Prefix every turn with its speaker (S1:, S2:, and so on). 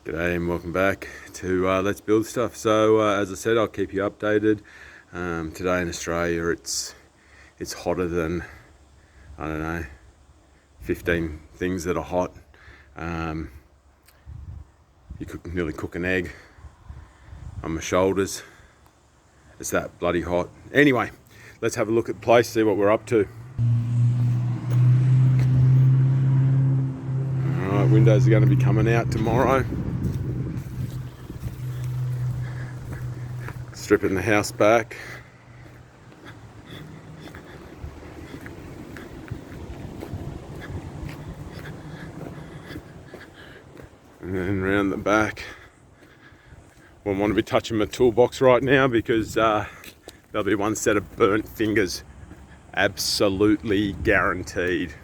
S1: G'day and welcome back to Let's Build Stuff. So as I said, I'll keep you updated. Today in Australia it's hotter than, I don't know, 15 things that are hot. You could nearly cook an egg on my shoulders. It's that bloody hot. Anyway, let's have a look at the place, see what we're up to. Alright, windows are going to be coming out tomorrow. Stripping the house back. And then round the back. Won't want to be touching my toolbox right now because there'll be one set of burnt fingers. Absolutely guaranteed.